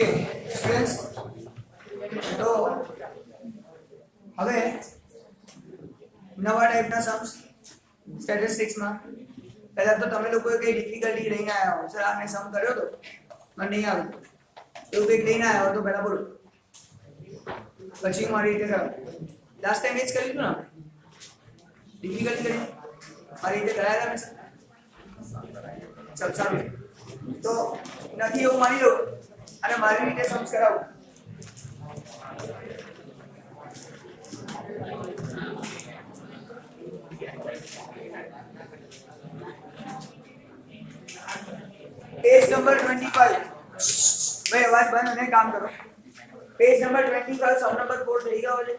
Okay students, તો હવે નવા ટાઈપના સમ્સ સ્ટેટિસ્ટિક્સમાં પહેલા તો તમે લોકોએ કઈ ડિફિકલ્ટી લઈને આવ્યા હો. સર આને સમ કર્યો તો મને નહીં આવ્યું એવું કંઈક લઈને આવ્યા હો તો પહેલા બોલો, પછી મારી રીતે કરો. લાસ્ટ ટાઈમ એ જ કર્યું હતું ને, ડિફિકલ્ટી કરી મારી રીતે કરાયા હતા ને. ચાલ સારું, તો નથી એવું માની લો અને મારી રીતે સમ્સ કરાવું. पेज नंबर 25 भाई आवाज बंद होने काम करो. पेज नंबर 25 सम नंबर 4 થઈ ગયો છે.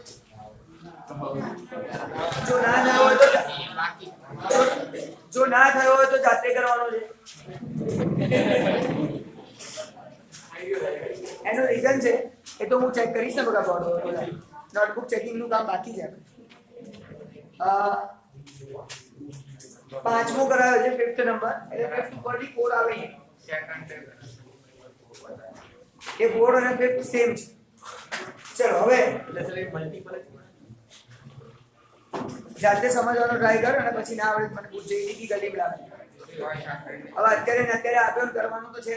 જો ના થયો હોય તો જાતે કરવાનો છે. એનો રીઝન છે એ તો હું ચેક કરીશ ને બગા બોર્ડ નોટબુક ચેકિંગ નું કામ બાકી છે. પાંચમો કરાયો છે 5th નંબર એટલે 5th ઉપરથી 4 આવે છે. એ 4 અને 5th સેમ છે. ચલો હવે જાતે સમજવાનો ટ્રાય કર અને પછી ના આવડે મને પૂછજે ઈડી ગલી બરાબર. હવે અત્યારે ને અત્યારે આપ્યો કરવાનું તો છે.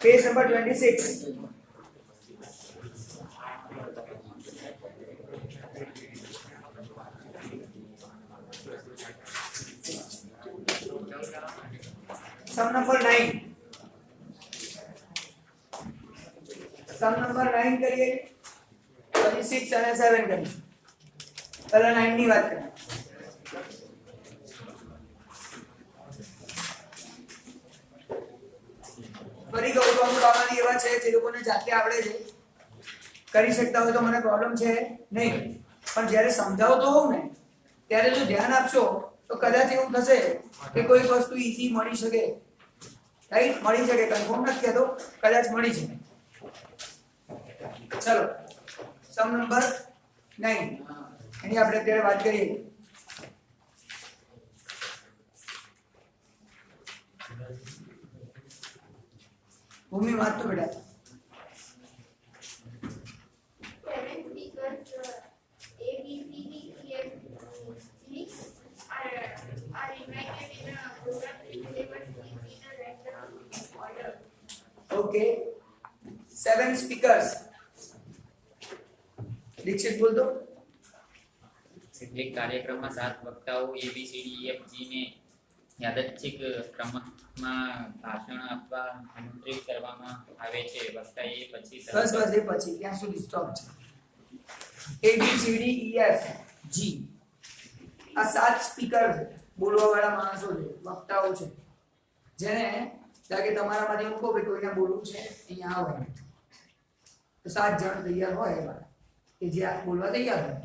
પેજ નંબર 26 सम नंबर 9 કરીએ પછી 6 અને 7 કરીએ. પહેલા 9 ની વાત કરીએ. ફરી કહું તો અમુક આમાંથી એવા છે જે લોકોને જાતે આવડે છે, કરી શકતા હોય તો મને પ્રોબ્લેમ છે નહીં, પણ જ્યારે સમજાવતો હોઉં ને ત્યારે જો ધ્યાન આપશો તો કદાચ એવું થશે કે કોઈ વસ્તુ ઈઝી મળી શકે. રાઈટ, મળી શકે, કન્ફર્મ નથી કહેતો, કદાચ મળી શકે. ચલો સમ નંબર 9 એની આપણે અત્યારે વાત કરીએ. ભૂમિ વાત તો બેટા Okay, 7 speakers. દીક્ષિત બોલ દો. કેટલીક કાર્યક્રમમાં 7 વક્તાઓ ABCDEFG ને યાદચ્છિક ક્રમમાં ભાષણ આપવા આમંત્રિત કરવામાં આવે છે. વક્તા એ પછી બસ એ પછી ત્યાં સુધી સ્ટોપ છે. ABCDEFG આ 7 સ્પીકર બોલવા વાળા માણસો છે, વક્તાઓ છે, જેને લાગે તમારામાંથી હું કહું કે કોઈને બોલવું છે અહીંયા આવે તો 7 જણ તૈયાર હોય એવા કે જે આ બોલવા તૈયાર હોય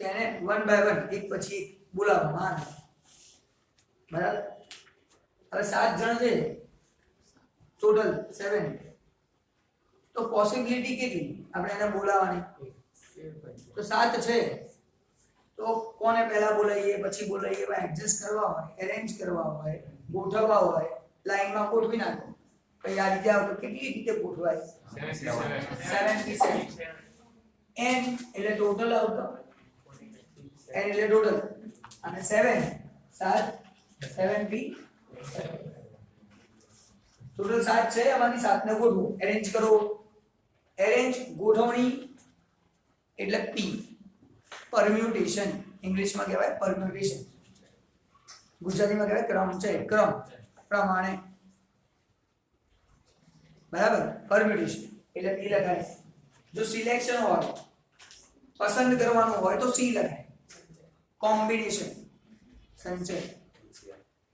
તેને 1 બાય 1 એક પછી એક બોલાવવામાં આવે. બરાબર. હવે 7 જણ છે ટોટલ 7, તો પોસિબિલિટી કેટલી આપણે એને બોલાવવાની? તો 7 છે તો કોને પહેલા બોલાવીએ પછી બોલાવીએ, એડજસ્ટ કરવા હોય, અરેન્જ કરવા હોય, ગોઠવવા હોય, લાઈનમાં ગોઠવી નાખો. પછી આ રીતે આવતો કેટલી રીતે ગોઠવાય? 77. n એટલે ટોટલ આવતો, n એટલે ટોટલ, અને 7 7p ટોટલ 7 છે. આમાંથી 7 ને ગોઠવો, અરેન્જ કરો. અરેન્જ ગોઠવણી એટલે p. પરમ્યુટેશન ઇંગ્લિશમાં કહેવાય પરમ્યુટેશન, ગુજરાતીમાં કહેવાય ક્રમ છે, ક્રમ પ્રમાણે. બરાબર. પરમ્યુટેશન એટલે p લગાય. જો સિલેક્શન હોય, પસંદ કરવાનું હોય તો c લગાય. કોમ્બિનેશન સંચય,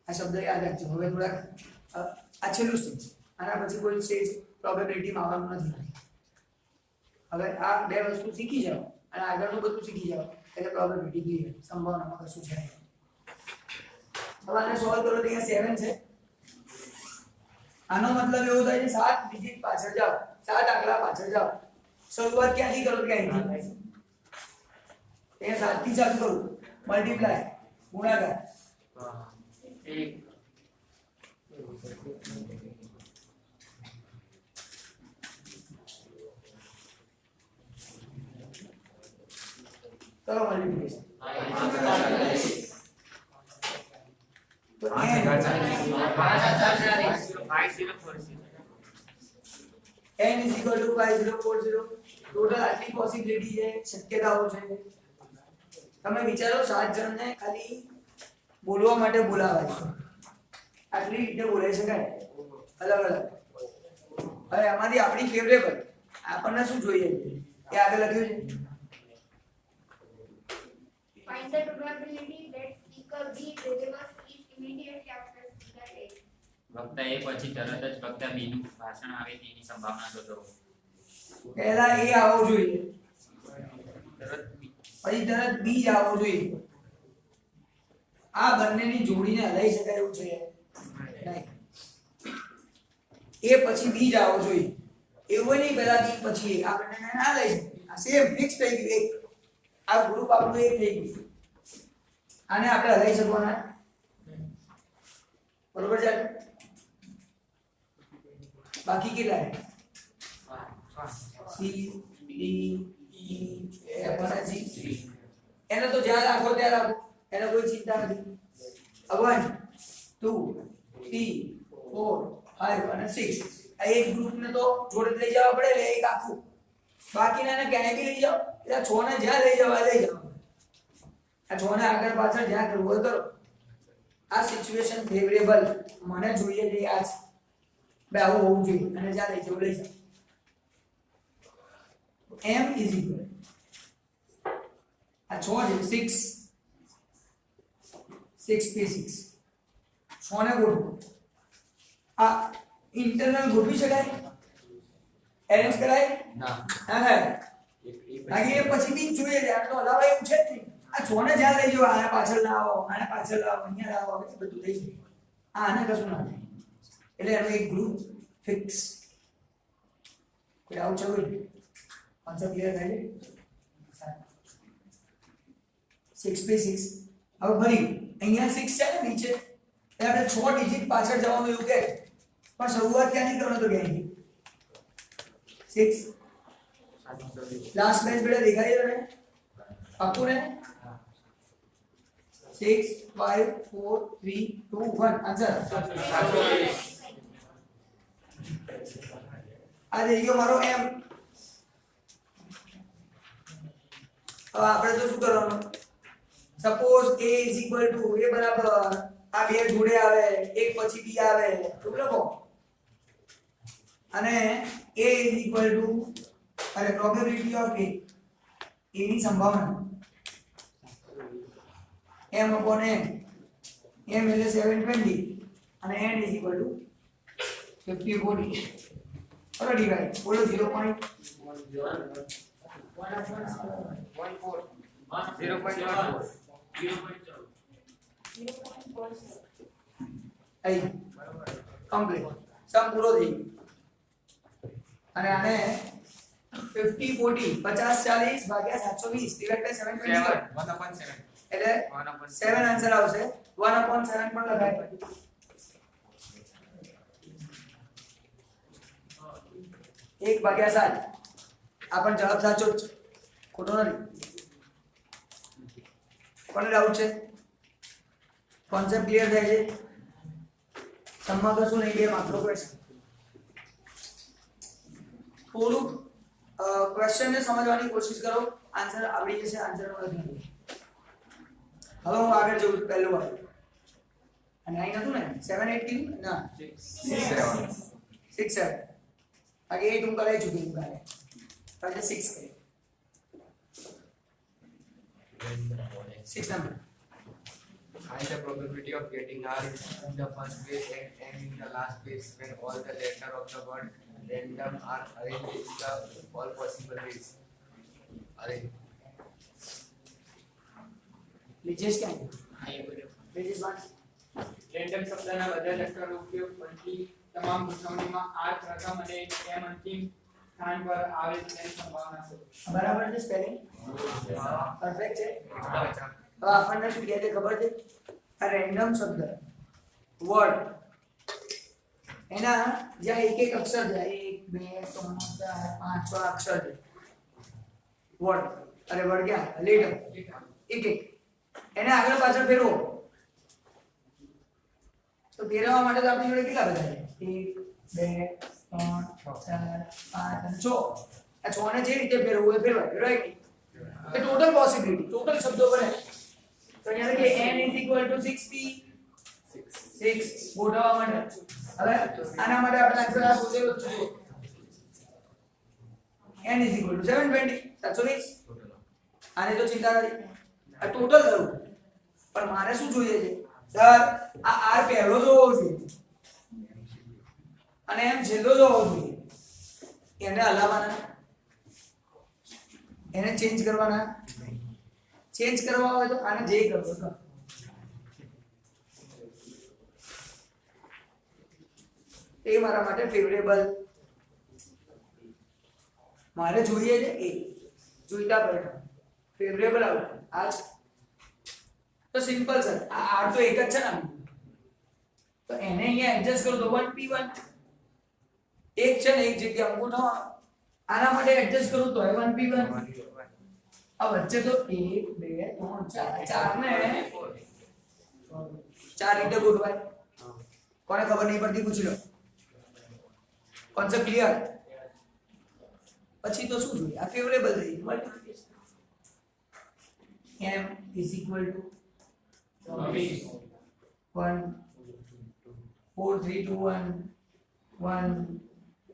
આ શબ્દ યાદ રાખજો. હવે થોડાક આ છેલ્લું સ્ટેજ, આના પછી કોઈ સ્ટેજ પ્રોબેબિલિટીમાં આવવાનું નથી. હવે આ બે વસ્તુ શીખી જાઓ અને આગળનું બધું શીખી જાઓ એટલે પ્રોબેબિલિટી ક્લિયર, સંભાવનામાં કશું છે. હવે આને સોલ્વ કરો તો અહીંયા 7 છે. આનો મતલબ એવો થાય છે 7 ડિજિટ પાછળ જાઓ, 7 આંકડા પાછળ જાઓ. શરૂઆત ક્યાંથી કરો? ક્યાંથી? અહીંયા 7 થી ચાલુ કરું, મલ્ટીપ્લાય ગુણાકાર કરો મલ્ટીપ્લિકેશન તો n n is equal to 5040 total આટલી પોસિબિલિટી છે શક્યતાઓ છે તમે વિચારો 7 જણને ખાલી બોલવા માટે બોલાવાય છે આટલી રીતે બોલાઈ શકાય અલગ અલગ હવે આમાંથી આપણી ફેવરેબલ આપણને શું જોઈએ એ આગળ લખ્યું છે Find the probability that speaker B delivers speech immediately after speaker A. વક્તા એ પછી તરત જ વક્તા બી નું ભાષણ આવે તેની સંભાવના શોધો. પહેલા એ આવવો જોઈએ તરત બી. પછી તરત બી જ આવવો જોઈએ આ બંનેની જોડીને હલાઈ શકાય એવું છે નહીં એ પછી બી જ આવવો જોઈએ એવું નહીં પહેલા બી પછી આ બંનેને ના લઈ આ સેમ ફિક્સ થઈ ગયું એક આ ગ્રુપ આપણું એક થઈ ગયું આને આપણે હલાઈ શકવાના બરોબર છે બાકી કેટલા છે સી ડી ઈ એફ અને જી એને તો જ્યાં રાખો ત્યાં રાખો એને કોઈ ચિંતા નથી 1 2 3 4 5 અને 6 આ એક ગ્રુપ ને તો જોડે લઈ જવા પડે એટલે એક આખું બાકીના ને ક્યાંય બી લઈ જાઓ એટલે 6 ને જ્યાં લઈ જવા આ 6 ને આગળ પાછળ જ્યાં કરવું હોય કરો આ સિચ્યુએશન ફેવરેબલ મને જોઈએ છે આ છે બે આવું હોવું જોઈએ અને જ્યાં લઈ જવું લઈ જાઓ m is equal આ 6 છે 6 p6 6 ને ગોઠવો આ ઇન્ટરનલ ગોઠવી શકાય એરેન્જ કરાય ના. હા બાકી એ પછી બી જોઈએ છે આ તો હલાવાય એવું છે જ નહીં આ 6 ને જ્યાં લઈ જાઓ આને પાછળ લાવો અહીંયા લાવો એ બધું થઈ જાય આને કશું ના થાય એટલે એનો એક ગ્રુપ ફિક્સ કોઈ આવું છે કોઈ કોન્સેપ્ટ ક્લિયર થાય છે 6p6 હવે ફરી અહીંયા 6 છે ને નીચે એટલે આપણે 6 ડિજિટ પાછળ જવાનું એવું કહે પણ શરૂઆત ક્યાંથી કરવાનો તો ક્યાંથી 6 લાસ્ટ બેન્ચ બેટા દેખાય છે ને પાક્કું ને 6 5 4 3 2 1 આન્સર આ થઈ ગયો મારો m હવે આપણે તો શું કરવાનું suppose a is equal to a બરાબર આ બે જોડે આવે એક પછી b આવે તો લખો અને a is equal to અરે probability of a ની સંભાવના m upon n m એટલે 720 અને n is equal to 50/40 और डिवाइड बोलो 0.14 आई कंप्लीट सम पूरो થઈ અને આને 50/40 50/40 ભાગ્યા 720 ડિવાઇડ બાય 720 એટલે 7 આન્સર આવશે 1/7 પણ લખાય एक भाग्या 7 આ પણ જવાબ સાચો જ ખોટો નથી કોને ડાઉટ છે કોન્સેપ્ટ ક્લિયર થાય છે સમમાં કશું નહીં બે માત્ર ક્વેશ્ચન થોડું ક્વેશ્ચન ને સમજવાની કોશિશ કરો આન્સર આવડી જશે આન્સર લખી દો હવે હું આગળ જઉં પહેલું વાર અને અહીં હતું ને 7 8 થી ના 6 7 आगे 8 तुम कराई चुके तुम करे पहले 6 करे 6 number Find the probability of getting R in the first place and M in the last place when all the letters of the word random are arranged in the all possible ways. Arrange. लीजिए क्या है આ એ બધું. लीजिए one random શબ્દના બધા લક્ષણોનો ઉપયોગ કરતી તમામ ગોઠવણીમાં આ પ્રથમ અને m અંતિમ સ્થાન પર આવે તેની સંભાવના છે. बराबर है स्पेलिंग परफेक्ट है अब આપણને શું કહે છે ખબર છે આ રેન્ડમ શબ્દ વર્ડ એના જ્યાં એક એક અક્ષર છે 1 2 3 4 5 6 અક્ષર છે વર્ડ અરે વળગ્યા લેટર એક એક એને આગળ પાછળ ફેરવો તો ફેરવવા માટે તો આપણી જોડે કેટલા બધા છે 1 2 3 4 5 અને 6 આ 6 ને જે રીતે ફેરવવું એ ફેરવાય રાઈટ તો ટોટલ પોસિબિલિટી ટોટલ શબ્દો બને તો અહીંયા કે n = 6p 6 ગોઠવવા માટે હવે આના માટે આપણે આન્સર આ શોધેલો છે n = 720 720 આને તો ચિંતા નથી આ ટોટલ કરું પણ મારે શું જોઈએ છે સર આ r પહેલો જ હોવો જોઈએ અને m છેલ્લો જ હોવો જોઈએ એને હલાવવાના એને ચેન્જ કરવાના ચેન્જ કરવા હોય તો આને જે કરવો તો એ મારા માટે ફેવરેબલ મારે જોઈએ છે એ જોઈતા પરિણામ ફેવરેબલ આઉટકમ આ તો સિમ્પલ સર આ r તો એક જ છે ને તો એને અહીંયા એડજસ્ટ કરો તો 1p1 એક છે ને એક જગ્યા અંગૂઠો આના માટે એડજસ્ટ કરું તો 1p1 આ વચ્ચે તો 1 2 3 4 ને 4 રીતે ગોઠવાય કોને ખબર નહીં પડતી પૂછી લો કોન્સેપ્ટ ક્લિયર પછી તો શું જોઈએ આ ફેવરેબલ થઈ ગયું મલ્ટીપ્લિકેશન m = 1 4 3 2 1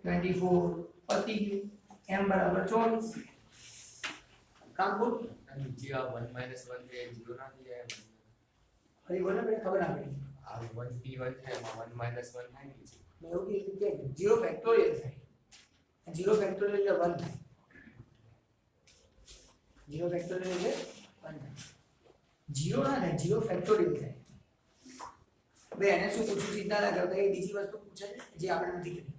24 પતી ગયું m = 24 કામ પૂરું जी आप 1 - 1 पे 0 ना दिया है ફરી બોલો મને ખબર ના પડી आप 1p1 है 1 - 1 है नीचे મેં એવું કીધું કે 0 ફેક્ટોરિયલ થાય 0 ફેક્ટોરિયલ એટલે 1 થાય 0 ફેક્ટોરિયલ એટલે 1 થાય 0 ના થાય 0 ફેક્ટોરિયલ થાય બે એને શું પૂછું ચિંતા ના કરતા એ બીજી વસ્તુ પૂછે છે જે આપણે નથી કરી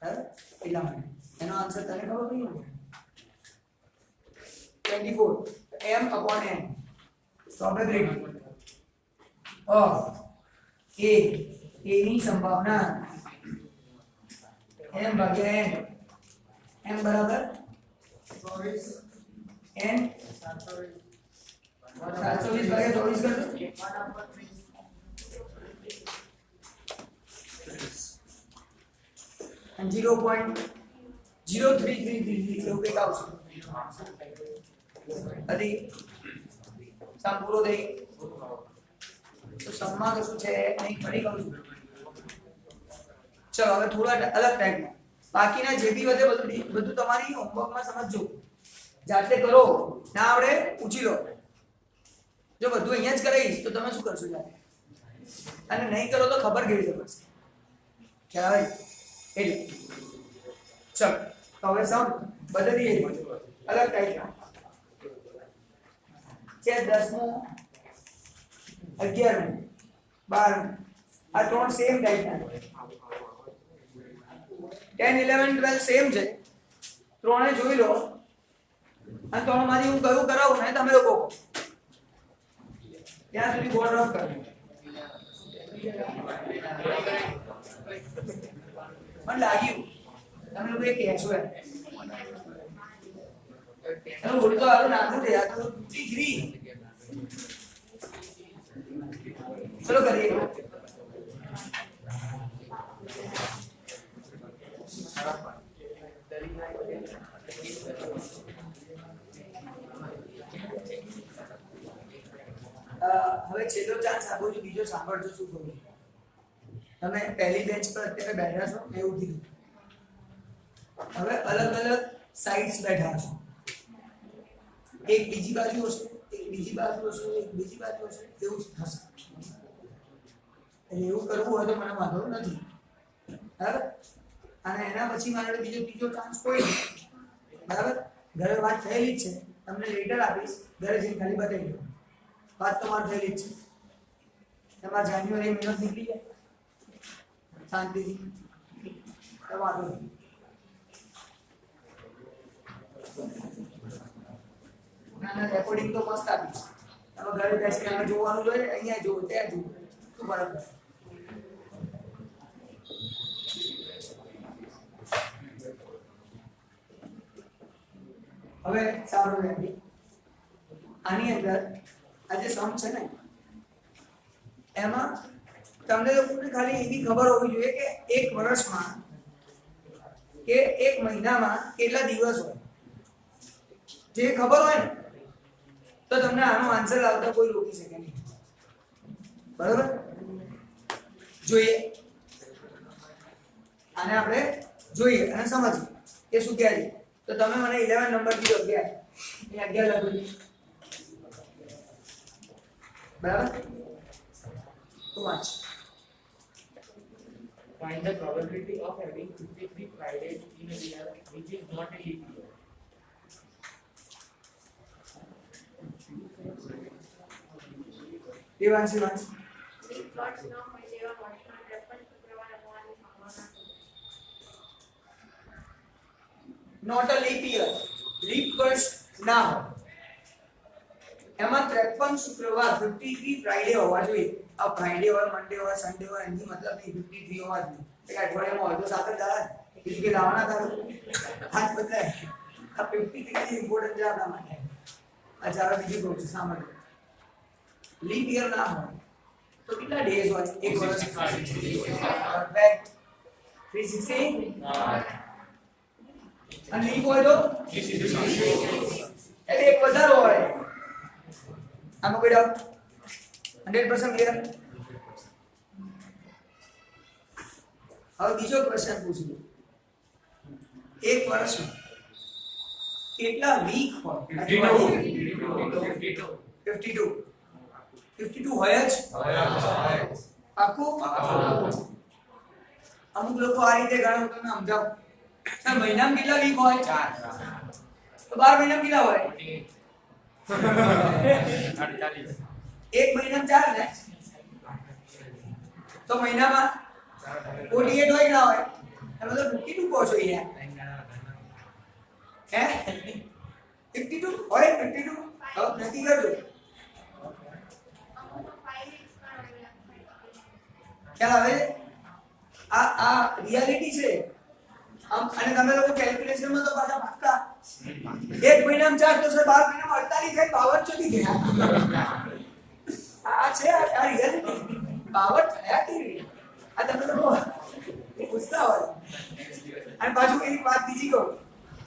બરાબર એટલા માટે એનો આન્સર તને ખબર નહીં હોય 24 m/n પ્રોબેબિલિટી ઓફ a ની સંભાવના m/n m બરાબર 24 n 720 ભાગ્યા 24 કરજો and 0.0333 એવું કંઈક આવશે અરે સમ પૂરો થઈ તો સમમાં શું છે નહીં ફરી કહું છું ચલો હવે થોડા અલગ ટાઈપમાં બાકીના જે બી વધે બધું તમારી હોમવર્કમાં સમજજો જાતે કરો ના આવડે પૂછી લો જો બધું અહીંયા જ કરાવીશ તો તમે શું કરશો જાતે અને નહીં કરો તો ખબર કેવી રીતે પડશે ખ્યાલ આવે એટલે ચલો તો હવે સમ બદલીએ અલગ ટાઈપમાં છે 10મું 11મું 12મું આ ત્રણ સેમ ટાઈપના 10 11 12 સેમ છે ત્રણે જોઈ લો અને ત્રણમાંથી હું કયું કરાવું ને તમે લોકો ત્યાં સુધી બોર્ડ રફ કરો મને લાગ્યું તમે લોકો એક કહેશો એમ બોલ તો આવું નાનું છે આ તો ડિગ્રી ચલો કરીએ હવે છેલ્લો ચાન્સ આપો છો બીજો સાંભળજો શું કહું તમે પહેલી બેન્ચ પર અત્યારે બેઠા છો મેં એવું કીધું હવે અલગ અલગ સાઇડ્સ બેઠા છો એક બીજી બાજુ હશે એક બીજી બાજુ હશે એક બીજી બાજુ હશે એવું થશે એટલે એવું કરવું હોય તો મને વાંધો નથી બરાબર અને એના પછી મારે બીજો ત્રીજો ચાન્સ કોઈ નહીં બરાબર ઘરે વાત થયેલી જ છે તમને લેટર આપીશ ઘરે જઈને ખાલી બતાવી દો વાત તમારે થયેલી જ છે તમારે જાન્યુઆરી મહિનો નીકળી જાય શાંતિથી વાંધો નહીં ના રેકોર્ડિંગ તો મસ્ત આપીશ તમે ઘરે બેસીને અમે જોવાનું જોઈએ અહીંયા જોવો ત્યાં જોવો શું ફરક પડે હવે સાંભળો આની અંદર આ જે સમ છે ને એમાં તમને લોકોને ખાલી એવી ખબર હોવી જોઈએ કે એક વર્ષમાં કે એક મહિનામાં કેટલા દિવસ હોય. જે ખબર હોય ને તો તમને આનો આન્સર લાવતા કોઈ રોકી શકે નહીં. બરાબર? જોઈએ આને આપણે જોઈએ અને સમજીએ કે શું કહે છે. તો તમે મને 11 નંબર દીધો 11 લખો. બરાબર? તો વાંચ. Find the probability of having 53 Fridays in a year which is not a leap year. Devanshi વાંચ. લીપ વર્ષ ન હોય તેવા વર્ષમાં 53 શુક્રવાર આવવાની સંભાવના છે. Not a leap year. Leap વર્ષ ના હોય એમાં 53 શુક્રવાર 53 ફ્રાઈડે હોવા જોઈએ. આ ફ્રાઈડે હોય, મંડે હોય, સન્ડે હોય એની મતલબ નહીં 53 હોવા જોઈએ. એક અઠવાડિયામાં હોય તો 7 જ દાડા બીજું કે લાવવાના તારું હાથ બદલાય. આ 53 ઇમ્પોર્ટન્ટ છે આપણા માટે. અચ્છા હવે બીજું કહું છું સાંભળો. લીપ યર ના હોય તો કેટલા ડેઝ હોય એક વર્ષ? 360 અને લીપ હોય તો એટલે એક વધારે હોય. આમાં કોઈ ડાઉટ? 100% ક્લિયર? હવે બીજો ક્વેશ્ચન પૂછું. એક વર્ષમાં કેટલા વીક હોય? 52 હોય જ. પાક્કું? અમુક લોકો આ રીતે ગણે હું તમને સમજાવું. સર મહિનામાં કેટલા વીક હોય? 4. તો 12 મહિનામાં કેટલા હોય? 48. એક મહિનામાં 4 ને તો મહિનામાં 48 હોય ના હોય? તમે તો 52 કહો છો યાર. હે 52 હોય? 52 હવે નક્કી કરજો. અમુક 5 weeks પણ હોય. ખ્યાલ આવે છે? આ રિયાલિટી છે. અને તમે લોકો કેલ્ક્યુલેશનમાં તો પાછા પાક્કા. એક મહિનામાં 4 તો સર 12 મહિનામાં 48 થાય 52 ચોથી ગયા. આ છે આ રિયાલિટી. 52 થયા કેવી રીતે? આ તમે લોકો પૂછતા હોય. અને પાછું એક વાત બીજી કહું.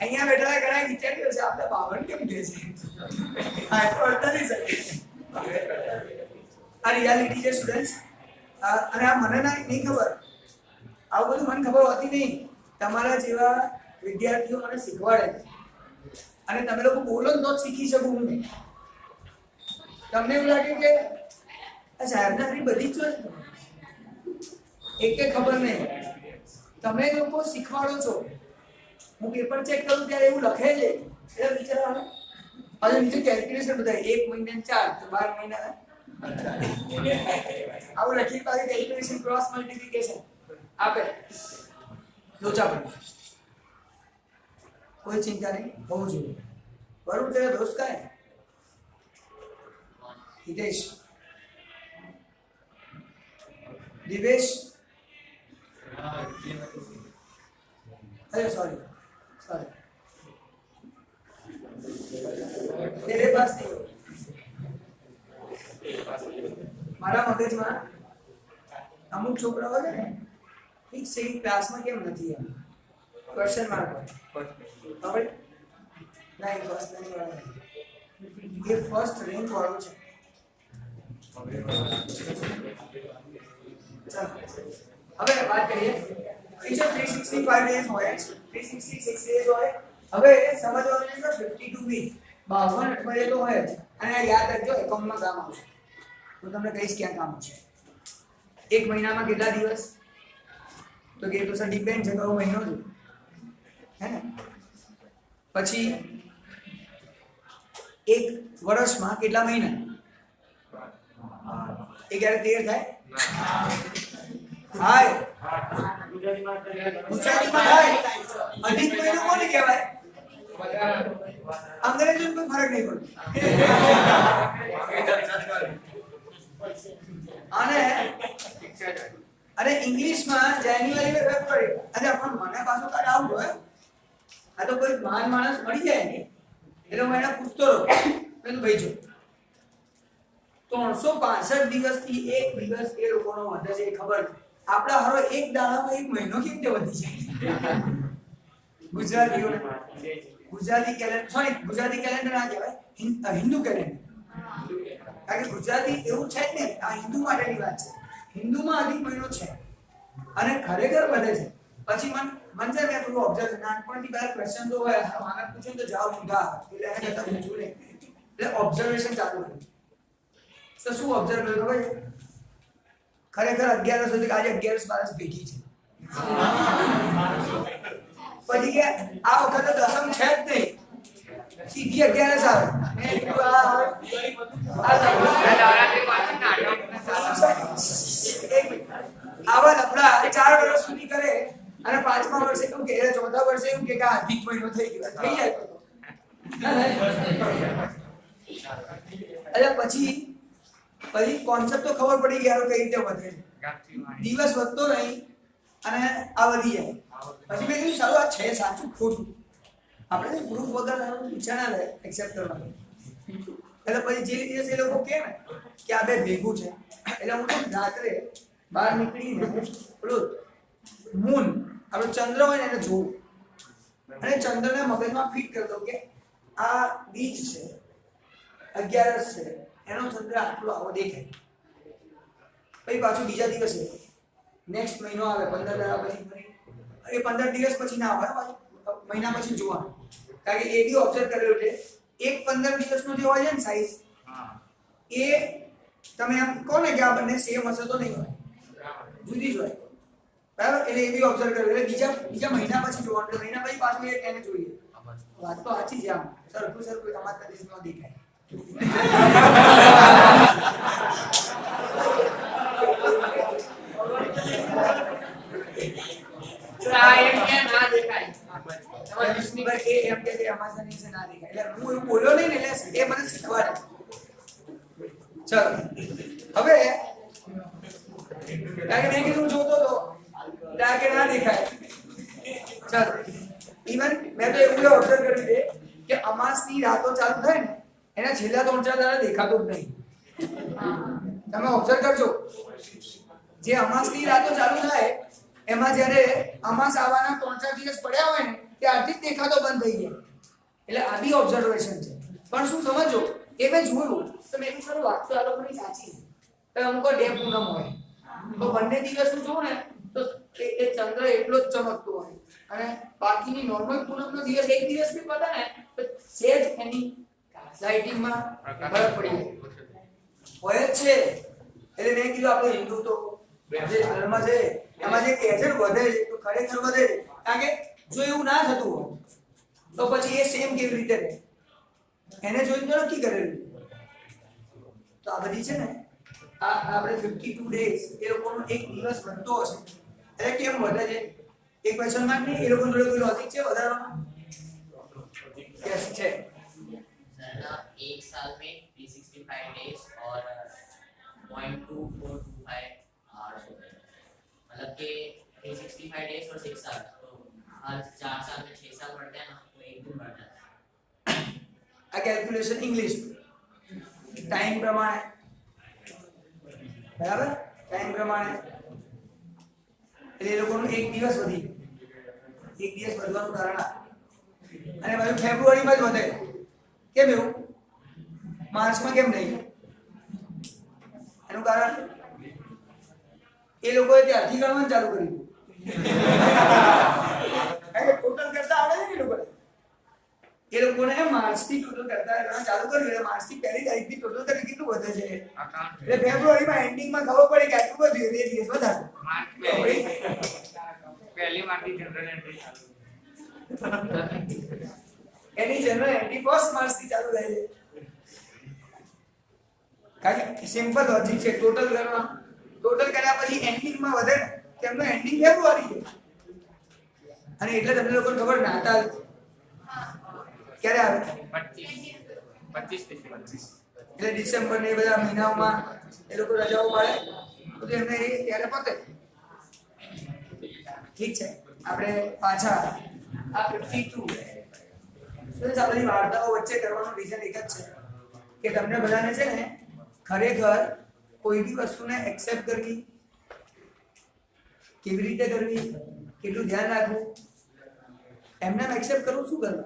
અહીંયા બેઠેલા ઘણા વિચાર્યું છે આપણે 52 કેમ કહે છે? હા તો 48 આ રિયાલિટી છે સ્ટુડન્ટ્સ. અને આ મને નહીં ખબર. આવું બધું મને ખબર હોતી નહીં. તમારા જેવા વિદ્યાર્થીઓ મને શીખવાડે અને તમે લોકો બોલો તો જ શીખી શકું હું. તમને એવું લાગે કે આ સાહેબના ફરી બધી જ એક ખબર નહીં. તમે લોકો શીખવાડો છો. હું પેપર ચેક કરું ત્યારે એવું લખે છે એટલે વિચાર આવે. હવે નીચે કેલ્ક્યુલેશન બતાવે 1 મહિના 4 તો 12 મહિના આવું લખી પાછી કેલ્ક્યુલેશન ક્રોસ મલ્ટીપ્લિકેશન આપે. લોચા પડે. કોઈ ચિંતા નહીં હોવું જોઈએ. બરોબર? તેરા દોસ્ત કા હે? हितेश, दिवेश, अरे सॉरी तेरे पास नहीं हो. મારા મગજમાં અમુક છોકરાઓ છે ને એક સેમ ક્લાસમાં કેમ નથી એમ ક્વેશ્ચન માર્ક ખબર નહીં. ફર્સ્ટ નહીં વાળો એ ફર્સ્ટ રેન્ક વાળો છે. હવે વાત કરીએ. ટીચર 365 ડેઝ હોય 366 ડેઝ હોય. હવે સમજવાનું છે 52 વીક 52 અઠવાડિયા તો હોય જ. અને આ યાદ રાખજો એકાઉન્ટમાં કામ આવશે. હું તમને કહીશ ક્યાં કામ આવશે. એક મહિનામાં કેટલા દિવસ? તો કે તો સર ડિપેન્ડ છે કયો મહિનો છે હે ને. પછી એક વર્ષમાં કેટલા મહિના? 11 13 થાય? હાય ગુજરાતીમાં થાય. અધિક મહિનો કોને કહેવાય? અંગ્રેજીમાં કોઈ ફરક નહીં પડતો. અને ઇંગ્લિશમાં જાન્યુઆરી કે ફેબ્રુઆરી. અરે પણ મને પાછો કાઢ આવું હોય. આ તો કોઈ મહાન માણસ મળી જાય ને એટલે હું એને પૂછતો રહું પેલું ભાઈ જો 365 દિવસથી એક દિવસ એ લોકોનો વધે છે એ ખબર છે. આપણા હારો એક દાડામાં એક મહિનો કેવી રીતે વધી જાય? ગુજરાતી કેલેન્ડર ના કહેવાય, હિન્દુ કેલેન્ડર. કારણ કે ગુજરાતી એવું છે જ નહીં, આ હિન્દુ માટેની વાત છે. હિન્દુમાં અધિક મહિનો છે અને ખરેખર વધે છે. પછી મન છે મેં થોડું ઓબ્ઝર્વ નાનપણથી પહેલા ક્વેશ્ચન તો હોય મારે પૂછ્યું તો જવાબ ઊંધા એટલે એને કરતા પૂછવું નહીં એટલે ઓબ્ઝર્વેશન ચાલુ કર્યું. તો શું ઓબ્ઝર્વ કર્યું ખબર છે? ખરેખર 11 સુધી આજે 11 ભેગી છે. પછી કે આ વખતે દસમ છે જ નહીં, સીધી 11 આવે. મેં કીધું આવા લફડા 4 વર્ષ સુધી કરે અને 5મા વર્ષે એવું કે 4થા વર્ષે એવું કે આ અધિક મહિનો થઈ ગયો થઈ જાય તો એટલે પછી કોન્સેપ્ટ તો ખબર પડી ગયો કઈ રીતે વધે. દિવસ વધતો નહીં અને આ વધી જાય. પછી મેં કીધું સારું આ છે સાચું ખોટું આપણે પ્રૂફ વગર વિચારણા લે એક્સેપ્ટ કરવાનું. એટલે પછી જે દિવસ એ લોકો કહે ને કે આ બે ભેગું છે એટલે હું રાત્રે બહાર નીકળીને પેલું મૂન આપણો ચંદ્ર હોય ને એને જોઉં અને ચંદ્રને મગજમાં ફિટ કરી દઉં કે આ બીજ છે 11 છે એનો ચંદ્ર આટલો આવો દેખાય. પછી પાછું બીજા દિવસે નેક્સ્ટ મહિનો આવે 15 દાડા પછી એ 15 દિવસ પછી ના આવે પાછું મહિના પછી જોવાનું. કારણ કે એ બી ઓબ્ઝર્વ કરેલું છે એક 15 દિવસનો જે હોય છે ને સાઈઝ એ તમે એમ કહો ને કે આ બંને સેમ હશે તો નહીં હોય, જુદી જ હોય બરાબર. એટલે એ બી ઓબ્ઝર્વ કરેલું એટલે બીજા મહિના પછી જોવાનું. એટલે મહિના પછી પાછું એને જોઈએ. વાત તો સાચી છે. આમ સરખું તમારા દેશમાં દેખાય. બોલ્યો નહીં ને એટલે એ મને શીખવાડે. ચલો હવે મેં કીધું જોતો તો કે ના દેખાય. ચલો ઇવન મેં તો એવું ઓબ્ઝર્વ કર્યું છે કે અમાસની રાતો ચાલુ થાય ને એના છેલ્લા 3-4 દાડા દેખાતો જ નહીં. તમે ઓબ્ઝર્વ કરજો જે અમાસની રાતો ચાલુ થાય એમાં જ્યારે અમાસ આવવાના 3-4 દિવસ પડ્યા હોય ને ત્યારથી જ દેખાતો બંધ થઈ જાય. એટલે આ બી ઓબ્ઝર્વેશન છે. પણ શું સમજો એ મેં જોયું તો મેં કીધું સારું વાત તો આ લોકોની સાચી છે. તો અમુક ડે પૂનમ હોય તો બંને દિવસનું જોઉં ને તો એ ચંદ્ર એટલો જ ચમકતો હોય અને બાકીની નોર્મલ પૂનમનો દિવસ એક દિવસ બી પતા ને તો સેજ એની લાઇટિંગમાં ફરક પડી હોય જ છે. એટલે મેં કીધું આપણે હિન્દુ તો જે ધર્મ છે એમાં જે કહે છે ને વધે છે તો ખરેખર વધે છે. કારણ કે જો એવું ના થતું હોય તો પછી એ સેમ કેવી રીતે રહે એને જોઈને તો નક્કી કરેલું. તો આ બધી છે ને આપણે 52 ડેઝ એ લોકોનો એક દિવસ બનતો હશે એટલે કેમ વધે છે એક ક્વેશ્ચન માર્ક નહીં. એ લોકોનો જોડે કોઈ લોજિક છે વધારવાનો? યસ છે. एक साल में 365 डेज और 0.2425 आवर्स होते हैं. मतलब कि 365 डेज और 6 साल तो हर 4 साल में 6 साल बढ़ते हैं ना तो एक दिन बढ़ जाता है. આ કેલ્ક્યુલેશન ઇંગ્લિશ ટાઈમ પ્રમાણે બરાબર ટાઈમ પ્રમાણે એટલે એ લોકોનું એક દિવસ વધી એક દિવસ વધવાનું કારણ અને બાજુ ફેબ્રુઆરીમાં જ વધે. કેમ એવું? માર્ચમાં કેમ નહીં? એનું કારણ એ લોકોએ ત્યારથી ગણવાનું ચાલુ કર્યું. ટોટલ કરતા આવડે ને એ લોકોને માર્ચથી ટોટલ કરતા ગણવાનું ચાલુ કર્યું એટલે માર્ચથી પહેલી તારીખથી ટોટલ કરી કેટલું વધે છે એટલે ફેબ્રુઆરીમાં એન્ડિંગમાં ખબર પડે કે આટલું વધ્યું બે દિવસ વધારે પહેલી માંથી જનરલ એન્ટ્રી ચાલુ એની જનરલ એન્ટ્રી 1 માર્ચથી ચાલુ થાય છે. કારણ કે સિમ્પલ લોજિક છે. ટોટલ કરવા ટોટલ કર્યા પછી એન્ડિંગમાં વધે ને તેમનો એન્ડિંગ ફેબ્રુઆરી છે અને એટલે તમને લોકોને ખબર નાતાલ ક્યારે આવે? 25 એટલે ડિસેમ્બર ને બધા મહિનાઓમાં એ લોકો રજાઓ પાડે તો એમને એ ત્યારે પતે. ઠીક છે આપણે પાછા આ 52 બધી વાર્તાઓ વચ્ચે કરવાનું રીઝન એક જ છે કે તમને બધાને છે ને ખરેખર કોઈ બી વસ્તુને એક્સેપ્ટ કરવી, કેવી રીતે કરવી, કેટલું ધ્યાન રાખવું, એમને એક્સેપ્ટ કરવું શું કરવું,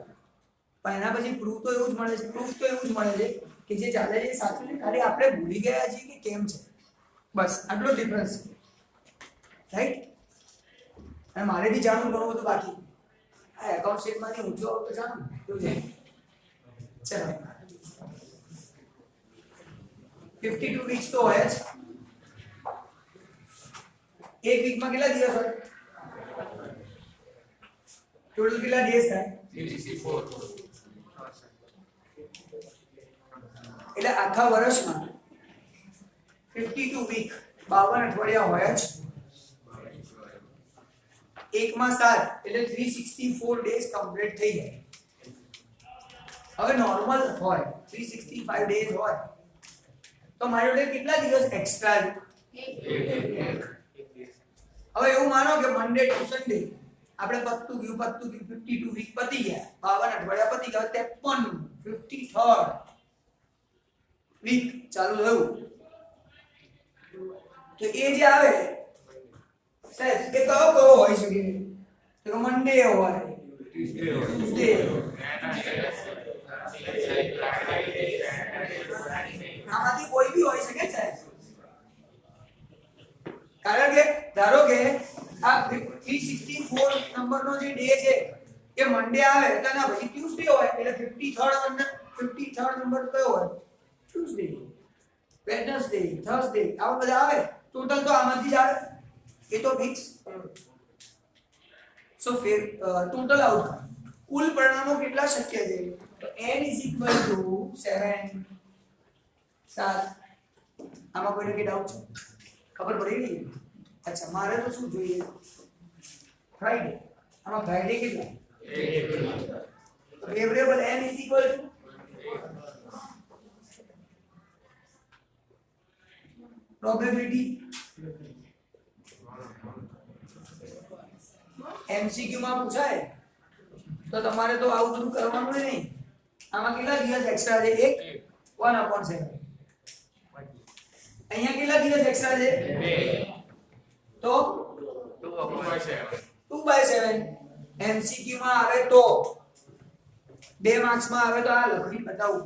પણ એના પછી પ્રૂફ તો એવું જ મળે છે, કે જે ચાલે છે એ સાચું છે, ખાલી આપણે ભૂલી ગયા છીએ કે કેમ છે, બસ આટલો ડિફરન્સ, રાઈટ? અને મારે બી જાણવું ઘણું બધું બાકી, આ એકાઉન્ટ શીટમાંથી ઊંચો આવું તો જાણું કેવું છે. ચલો 52 વીક્સ તો હોય જ. એક વીકમાં કેટલા દિવસ હોય? ટોટલ કેટલા ડેઝ થાય? 364. એટલે આખા વર્ષમાં 52 વીક 52 અઠવાડિયા હોય જ. એકમાં 7 એટલે 364 ડેઝ કમ્પ્લીટ થઈ જાય. હવે નોર્મલ હોય 365 ડેઝ હોય તો મારી જોડે કેટલા દિવસ એક્સ્ટ્રા છે? હવે એવું માનો કે મંડે ટુ સન્ડે આપણે પત્તું ગયું 52 વીક પતી ગયા, 52 અઠવાડિયા પતી ગયા, 53 53rd વીક ચાલુ થયું તો એ જે આવે સાહેબ એ કયો હોય શકે? તો મંડે હોય, ટ્યુઝડે, આમાંથી કોઈ બી હોઈ શકે સાહેબ. કારણ કે ધારો કે આ 364 નંબરનો જે ડે છે એ મંડે આવે એટલે ના પછી ટ્યુઝડે હોય એટલે 53rd નંબર કયો હોય? ટ્યુઝડે, વેડનસડે, થર્સડે, આવા બધા આવે. ટોટલ તો આમાંથી જ આવે, એ તો ફિક્સ. સો ટોટલ આઉટકમ કુલ પરિણામો કેટલા શક્ય છે? તો n = 7 7. આમાં કોઈને કે ડાઉટ છે? ખબર પડી ગઈ? અચ્છા, મારે તો શું જોઈએ? ફ્રાઈડે. આમાં ફ્રાઈડે કેટલા? તો વેરિયેબલ n = પ્રોબેબિલિટી MCQ માં પૂછાય તો તમારે તો આવું બધું કરવાનું નહીં. આમાં કેટલા દિવસ એક્સ્ટ્રા છે? 1/7. અહીંયા કેટલા દિવસ એક્સ્ટ્રા છે? 2 તો 2/7. MCQ માં આવે તો 2 માર્ક્સ માં આવે તો આ લખી બતાવું.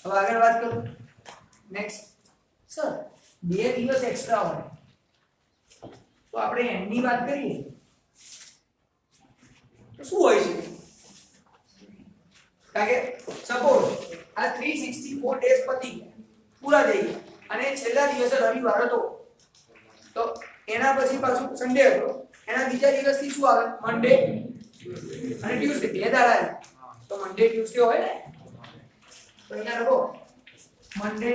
હવે આગળ વાત કરું. નેક્સ્ટ સર 2 દિવસ એક્સ્ટ્રા હોય તો આપણે n ની વાત કરીએ તો શું હોય છે? કારણ કે સપોઝ આ 364 ડેઝ પતી ગયા, પૂરા થઈ ગયા અને છેલ્લા દિવસે રવિવાર હતો તો એના પછી પાછું સન્ડે હતો, એના બીજા દિવસથી શું આવે? મંડે અને ટ્યુઝડે, 2 દાડા. તો મંડે ટ્યુઝડે હોય ને, તો અહીંયા લખો મંડે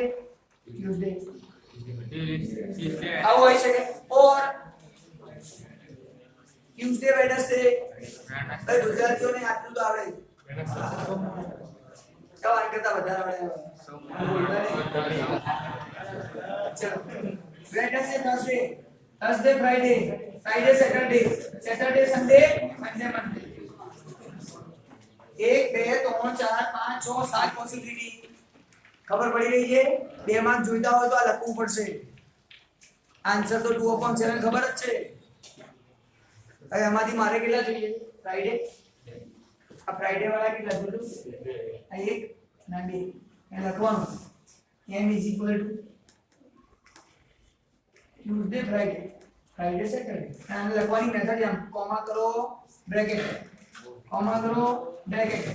ટ્યુઝડે આવું હોય શકે, ઓર ટ્યુઝડે વેડનસડે. ગુજરાતીઓને આટલું તો આવડે તો આ કરતા વધારે આવડે. ચલો Wednesday Thursday, Thursday Friday, Friday Saturday, Saturday Sunday, Monday Monday. 1 2 3 4 5 6 7 possibility ખબર પડી રહી છે? 2 માર્ક જોઈતા હોય તો આ લખવું પડશે. આન્સર તો 2/7 ખબર જ છે. હવે આમાંથી મારે કેટલા જોઈએ? ફ્રાઈડે. આ ફ્રાઈડે વાળા કેટલા જોયું? આ 1 ના 2 એ લખવાનું. n = Tuesday Friday, Friday Saturday. આને લખવાની મેથડ આમ કોમા કરો, બ્રેકેટ, કોમા કરો, બ્રેકેટ.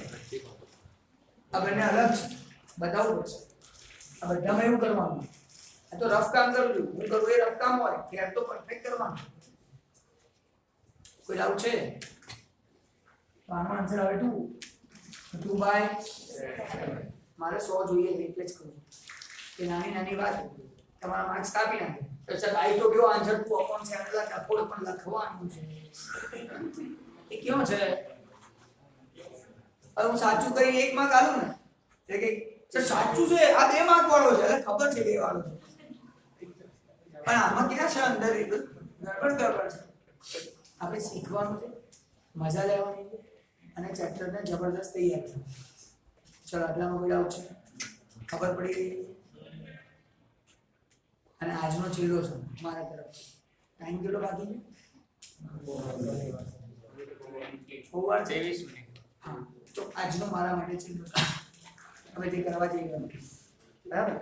આ બંને અલગ છે, બતાવવું પડશે. આ બધામાં એવું કરવાનું. આ તો રફ કામ કરું છું, હું કરું એ રફ કામ હોય, ત્યાર તો પરફેક્ટ કરવાનું. કોઈ ડાઉટ છે? તો આનો આન્સર આવે 2. 2/7. મારે 100 જોઈએ એટલે જ કરું કે નાની નાની વાત તમારા માર્ક્સ કાપી નાખે. તો ચાલ આઈ તો ગયો આન્સર 2/7 ડફોડ પણ લખવાનું છે. એ કેવો છે? હવે હું સાચું કરી 1 માર્ક આલું ને એટલે કે સર સાચું છે, આ 2 માર્ક વાળો છે, એટલે ખબર છે 2 વાળો છે, પણ આમાં ક્યાં છે અંદર ગડબડ છે. આપણે શીખવાનું છે, મજા લેવાની છે અને ચેપ્ટરને જબરદસ્ત તૈયાર કરવાનું. ચલો આટલામાં કોઈ ડાઉટ છે? ખબર પડી ગઈ? અને આજનો છેલ્લો છે મારા તરફ. ટાઈમ કેટલો બાકી છે? Over 23 minute. હા, તો આજનો મારા માટે છેલ્લો છે. હવે જે કરવા જઈ રહ્યા છીએ. બરાબર?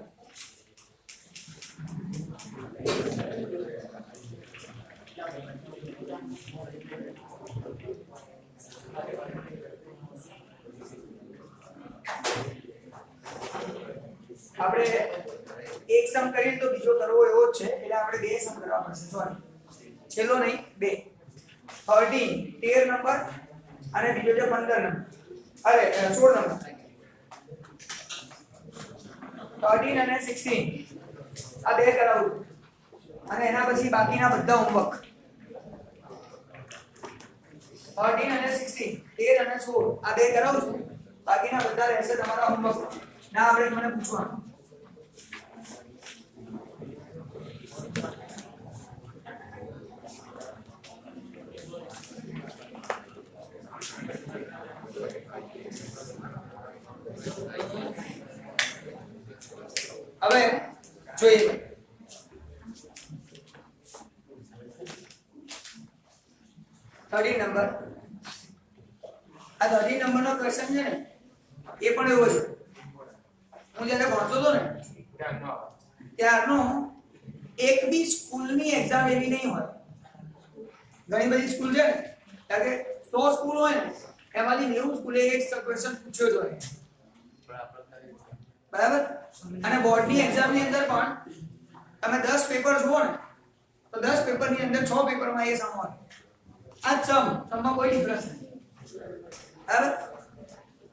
આપણે એક સમ કરીએ તો બીજો કરવો એવો જ છે, એટલે આપણે બે સમ કરવા પડશે. સોરી, છેલ્લો નહીં, બે. 13 નંબર અને બીજો છે 15 નંબર. અરે 16 નંબર. 13 અને 16 આ બે કરાવું અને એના પછી બાકીના બધા હોમવર્ક. 13 અને 16, 13 અને 16 આ બે કરાવું છું. બાકીના બધા રહેશે તમારા હોમવર્ક. ના આપણે મને પૂછવાનું. હવે જોઈએ થર્ટી નંબર. આ 13 નંબરનો ક્વેશ્ચન છે ને એ પણ એવો છે. હું જ્યારે ભણતો હતો ને ત્યારનો એક બી સ્કૂલની એક્ઝામ એવી નહીં હોય. ઘણી બધી સ્કૂલ છે ને, કારણ કે 100 સ્કૂલ હોય ને એમાંથી 90 સ્કૂલે એક ક્વેશ્ચન પૂછ્યો જ હોય. બરાબર? અને બોર્ડની એક્ઝામની અંદર પણ તમે 10 પેપર જુઓ ને તો 10 પેપરની અંદર 6 પેપરમાં એ સમ હોય. આ સમમાં કોઈ ડિફરન્સ નથી. બરાબર?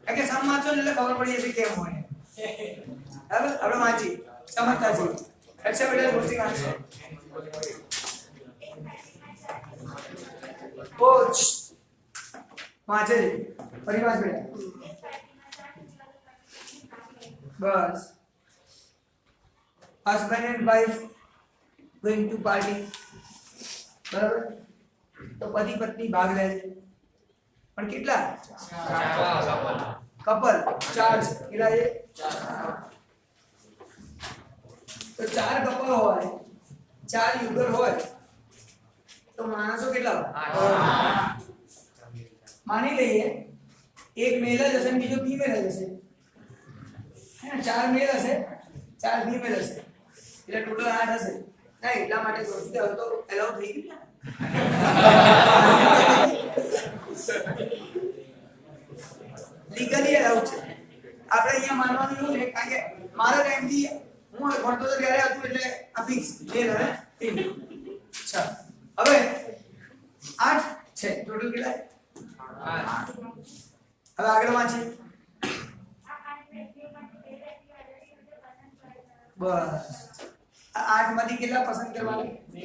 કારણ કે સમ વાંચો એટલે ખબર પડી જશે કેમ હોય. બરાબર? આપણે વાંચી સમજતા છીએ. અચ્છા બેટા ગોષ્ઠી વાંચો. કોચ વાંચે છે. ફરી વાંચ બેટા. બસ. Husband and wife going to party. બરાબર? તો પતિ પત્ની ભાગ લે છે. પણ કેટલા? કપલ 4 છે. કેટલા છે? 4. તો 4 કપલ હોય, 4 યુગલ હોય તો માણસો કેટલા હોય? 8. માની લઈએ એક મેલ જ હશે બીજો ફીમેલ જ હશે. 4 મેલ હશે 4 ફીમેલ હશે એટલે ટોટલ 8 હશે. ના એટલા માટે કહું છું કે હવે તો એલાઉ થઈ ગયું. લીગલી એલાઉ છે. આપણે અહીંયા માનવાનું એવું છે કારણ કે મારા ટાઈમથી હું ભણતો તો ત્યારે હતું એટલે આ ફિક્સ મેલ અને ફીમેલ. અચ્છા હવે 8 છે ટોટલ કેટલા? 8. હવે આગળ વાંચીએ. બસ 8 માંથી કેટલા પસંદ કરવાના? 2.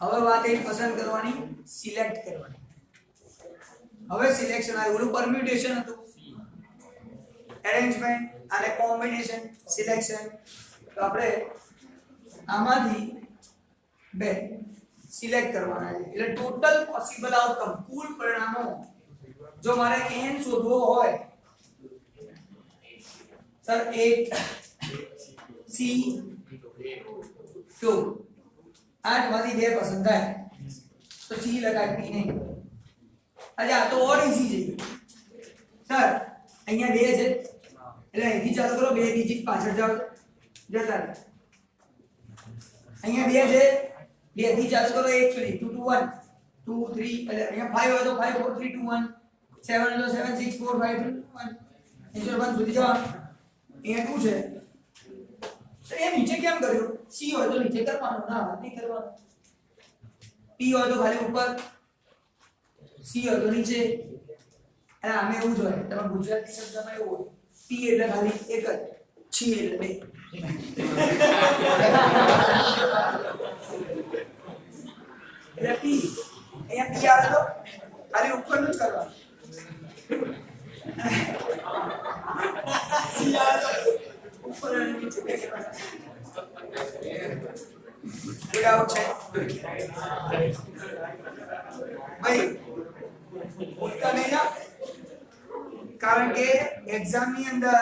હવે વાત એ પસંદ કરવાની, સિલેક્ટ કરવાની. હવે સિલેક્શન આવ્યું. ઓલું પરમ્યુટેશન હતું, એરેન્જમેન્ટ અને કોમ્બિનેશન, સિલેક્શન. તો આપણે આમાંથી બે સિલેક્ટ કરવાના છે. એટલે ટોટલ પોસિબલ આઉટકમ, કુલ પરિણામો જો મારે n શોધવો હોય સર 8 C2 8 માંથી 2 પસંદ થાય તો C લગાય, P નહીં. અચ્છા તો ઓર ઈઝી છે સર. અહીંયા 2 છે એટલે અહીંથી ચાલુ કરો, 2 ડિજિટ પાછળ જાઓ જતા રહે. અહીંયા 2 છે, 2 થી ચાલુ કરો 1 સુધી 2 2 1 2 3 એટલે અહીંયા 5 હોય તો 5 4 3 2 1 7 હોય તો 7 6 4 5 2 1 અહીંયા 1 સુધી જાઓ. અહીંયા 2 છે તો એ નીચે કેમ કર્યું? C હોય તો નીચે કરવાનું, ના નહીં કરવાનું. P હોય તો ખાલી ઉપર, C હોય તો નીચે. અને આમે એવું જ હોય, તમે ગુજરાતી શબ્દમાં એવું હોય P એટલે ખાલી એક જ, C એટલે 2. એટલે P અહીંયા P આવે તો ખાલી ઉપરનું જ કરવાનું. C આવે તો ઉપર અને નીચે બે કરવાના. ગુડ આઉટ છે ભાઈ. ઉત્તર નહીં ના, કારણ કે એક્ઝામ ની અંદર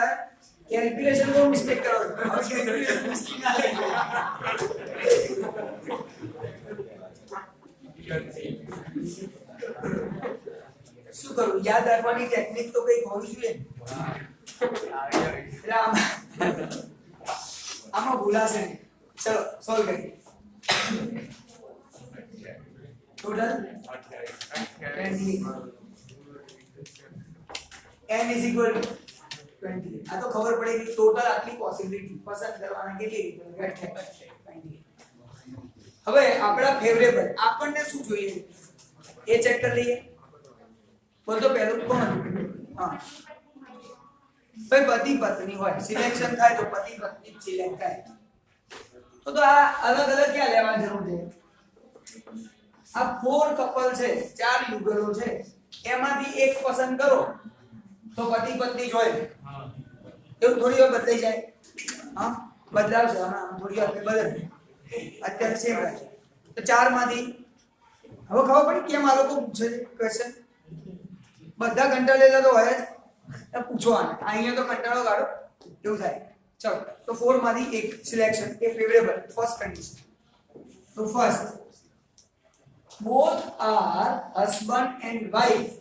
કેલ્ક્યુલેશન નો મિસ્ટેક કરો છો. હવે કેલ્ક્યુલેશન મિસ્ટેક ના લઈ શું કરું? યાદ રાખવાની ટેકનિક તો કઈ હોવી જોઈએ ને. એટલે આમાં ભૂલાશે નહીં. ચલો સોલ્વ કરીએ. Total 20 n is equal to 20. આ તો ખબર પડે કે ટોટલ આટલી પોસિબિલિટી પસંદ કરવાના કેટલી રીતે 20. હવે આપણા ફેવરેબલ આપણને શું જોઈએ એ ચેક કરી લઈએ. બોલ તો પહેલું કોણ? હા ભાઈ પતિ પત્ની હોય, સિલેક્શન થાય તો પતિ પત્ની સિલેક્ટ થાય. તો આ અલગ અલગ ક્યાં લેવા જરૂર છે? આ 4 કપલ છે, 4 યુગલો છે, એમાંથી એક પસંદ કરો તો પતિ પત્ની જોઈ. એવું થોડી વાર બદલાઈ જાય. હા બદલાવશે હમણાં થોડી વાર બદલે. અત્યારે સેમ રહે. તો 4 માંથી હવે ખબર પડી કેમ આ લોકો પૂછે છે ક્વેશ્ચન. બધા કંટાળેલા તો હોય જ, પૂછવાના. અહીંયા તો કંટાળો કાઢો એવું થાય. ચલો તો 4 માંથી એક સિલેક્શન એ ફેવરેબલ ફર્સ્ટ કન્ડિશન. તો first both are husband and wife.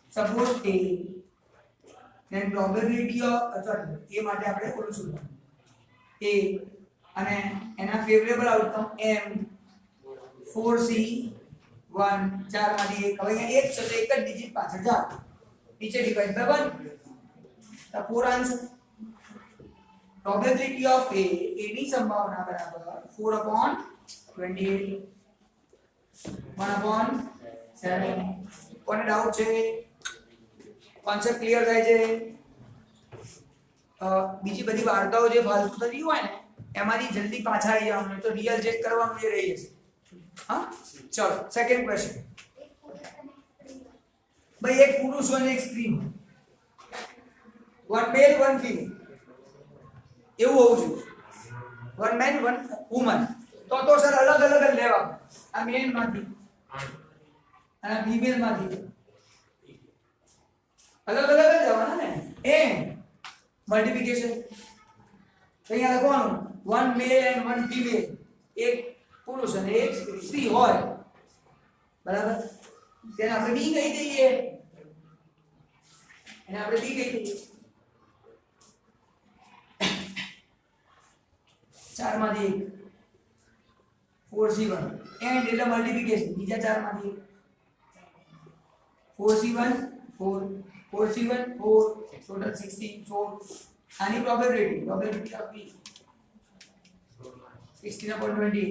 Suppose A, then probability of sorry A માટે આપણે બોલું છું A અને એના ફેવરેબલ આઉટકમ M 4C 1 4 માંથી એક. હવે અહીંયા એક છે તો એક જ ડિજિટ પાછળ જાઓ, નીચે ડિવાઇડ બાય 1. તો 4 આન્સર. પ્રોબેબિલિટી ઓફ A ની સંભાવના બરાબર 4/28 1/7. કોને ડાઉટ છે? કોન્સેપ્ટ ક્લિયર થાય છે? બીજી બધી વાર્તાઓ જે ફાલતુ થતી હોય ને એમાંથી જલ્દી પાછા આવી જવાનું, તો રિયલ ચેક કરવાનું જે રહી જશે. હા ચલો સેકન્ડ ક્વેશ્ચન. ભાઈ એક પુરુષ અને એક સ્ત્રી, વન મેલ વન ફીમેલ એવું હોવું જોઈએ. One man one woman. તો સર અલગ અલગ જ લેવા. આ મેલ માંથી અને ફીમેલ માંથી અલગ અલગ જ લેવાના ને. એ મલ્ટીપ્લિકેશન અહીંયા લખવાનું one mail and one female. એક પુરુષ અને એક સ્ત્રી હોય બરાબર. તેને આપણે બી કહી દઈએ, એને આપણે બી કહી દઈએ. 4 માંથી 4C1 એન્ડ એટલે મલ્ટીપ્લિકેશન બીજા 4 માંથી 4C1 4 4C1 4 ટોટલ 16 4. આની પ્રોબેબિલિટી ઓફ B 16/20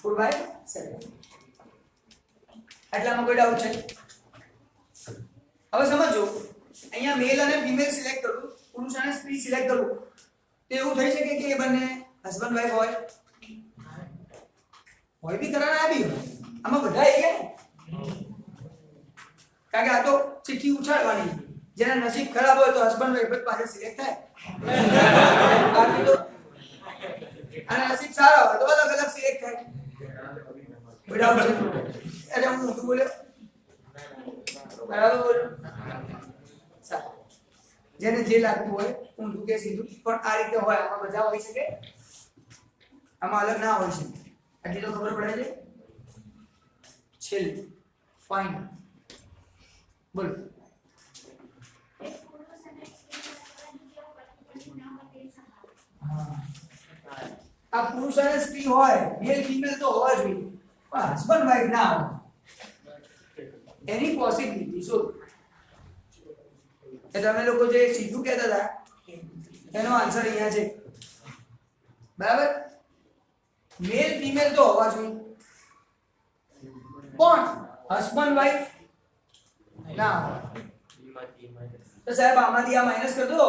4/7 એટલામાં કોઈ ડાઉટ છે? હવે સમજો અહીંયા મેલ અને ફીમેલ સિલેક્ટ કરું, પુરુષ અને સ્ત્રી સિલેક્ટ કરું, તો એવું થઈ શકે કે એ બંને હસબન્ડ વાઈફ હોય બી ખરા ના બી હોય. આમાં બધા આવી ગયા ને, કારણ કે આ તો ચિઠ્ઠી ઉછાળવાની. જેના નસીબ ખરાબ હોય તો હસબન્ડ વાઈફ પાસે સિલેક્ટ થાય, બાકી તો અને નસીબ સારા હોય તો અલગ અલગ સિલેક્ટ થાય. બરાબર છે? એટલે હું ઊંધું બોલ્યો? બરાબર બોલ્યો? સારું. જેને જે લાગતું હોય ઊંધું કે સીધું પણ આ રીતે હોય. આમાં બધા હોઈ શકે, આમાં અલગ ના હોઈ શકે. આટલી તો ખબર પડે છે. છેલ્લે ફાઇન બોલો. આ પુરુષ અને સ્ત્રી હોય, મેલ ફીમેલ તો હોવા જોઈએ, પણ હસબન્ડ વાઈફ ના હોય. એની પોસિબિલિટી શું? એ તમે લોકો જે સીધું કહેતા હતા એનો આન્સર અહીંયા છે. બરાબર? મેલ ફીમેલ તો હોવા જોઈએ, પણ હસબન્ડ વાઈફ ના હોય. તો સાહેબ આમાંથી આ માઈનસ કરી દો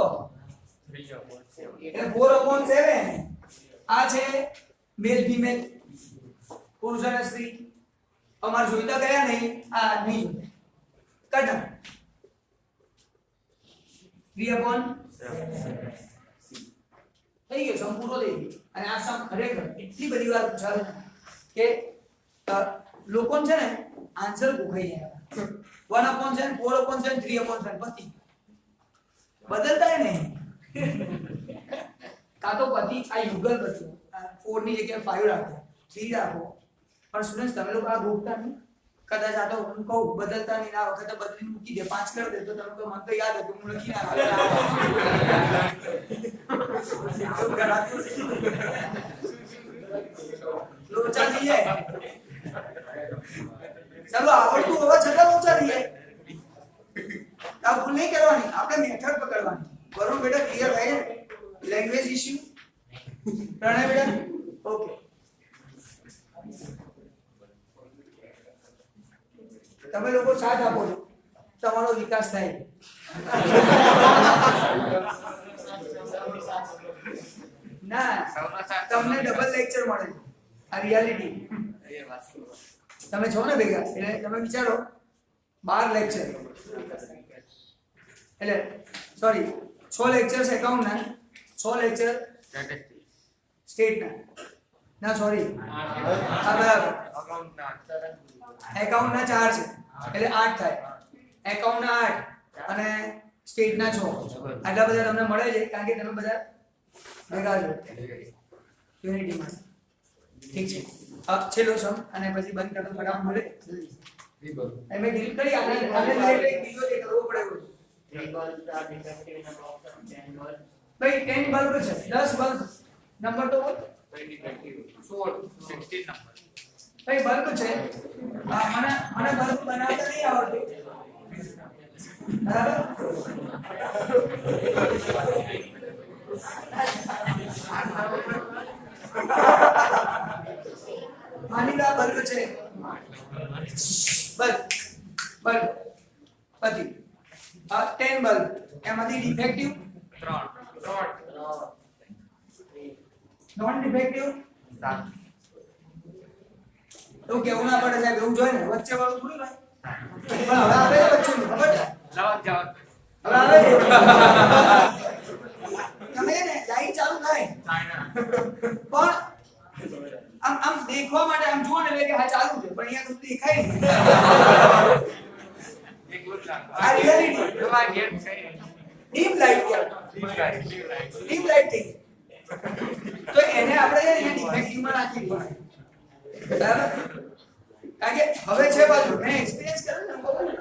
એટલે 4/7. આ છે મેલ ફીમેલ, પુરુષ અને સ્ત્રી. અમાર જોઈતા ગયા નહીં, આ નહીં કટ 3/7. થઈ ગયો, સમ પૂરો થઈ ગયો. અને આ સમ ખરેખર એટલી બધી વાર પૂછાય કે લોકોને છે ને આન્સર ભૂખાઈ જાય. 1/7, 4/7, 3/7 પતિ બદલતા નહીં. કાં તો પતિ આ યુગલ બદલો, 4 ની જગ્યાએ 5 રાખો, 3 રાખો. પણ સ્ટુડન્ટ્સ તમે લોકો આ ભૂખતા નહીં. કદાચ આ તો હું કહું બદલતા નહીં, આ વખતે બદલીને મૂકી દે 5 કરી દે તો તમે તો મને તો યાદ હતું હું લખી નાખું. લોચા થઈ જાય. ચલો આવડતું હોવા છતાં લોચા થઈ જાય. આ ભૂલ નહીં કરવાની, આપણે મેથડ પકડવાની. વરુણ બેટા ક્લિયર થાય છે? લેંગ્વેજ ઇશ્યુ પ્રણય બેટા ઓકે. તમે લોકો સાથ આપો છો, તમારો વિકાસ થાય. ના તમને ડબલ લેક્ચર મળે છે. આ રિયાલિટી. તમે છો ને ભેગા એટલે તમે વિચારો 12 લેક્ચર એટલે સોરી 6 લેક્ચર્સ એકાઉન્ટ ના, 6 લેક્ચર સ્ટેટ ના સોરી બરાબર એકાઉન્ટ ના 4 છે એટલે 8 થાય. એકાઉન્ટ ના 8 અને સ્ટેટ ના 6 આટલા બધા તમને મળે છે કારણ કે તમે બધા ભેગા છો યુનિટીમાં. ઠીક છે. છેલ્લો સમ અને પછી બંધ કરતો ફટાફટ મળે એમ ડીલ કરી આને બીજો જે કરવો પડે ભાઈ 10 બલ્બ છે 10 બલ્બ નંબર તો 16 નંબર ભાઈ બલ્બ છે મને બલ્બ બનાવતા નહીં આવડતું બરાબર. માની લો આ બલ્બ છે બલ્બ પતિ 10 બલ્બ એમાંથી ડિફેક્ટિવ 3 નોન ડિફેક્ટિવ 7. તો કેવું ના પડે સાહેબ, એવું જોઈએ ને વચ્ચે વાળું થોડી ભાઈ. પણ હવે આવે વચ્ચે ખબર છે હવે આવે તમે ને લાઈટ ચાલુ થાય પણ આમ દેખવા માટે આમ જુઓ ને કે હા ચાલુ છે પણ અહીંયા તો દેખાય નહીં. આ reality dim light dim light થઈ તો એને આપણે અહીંયા ડિફેક્ટિવમાં નાખી દેવાનું બરાબર. કારણ કે હવે છે બાજુ મેં એક્સપિરિયન્સ કર્યો ને ખબર ને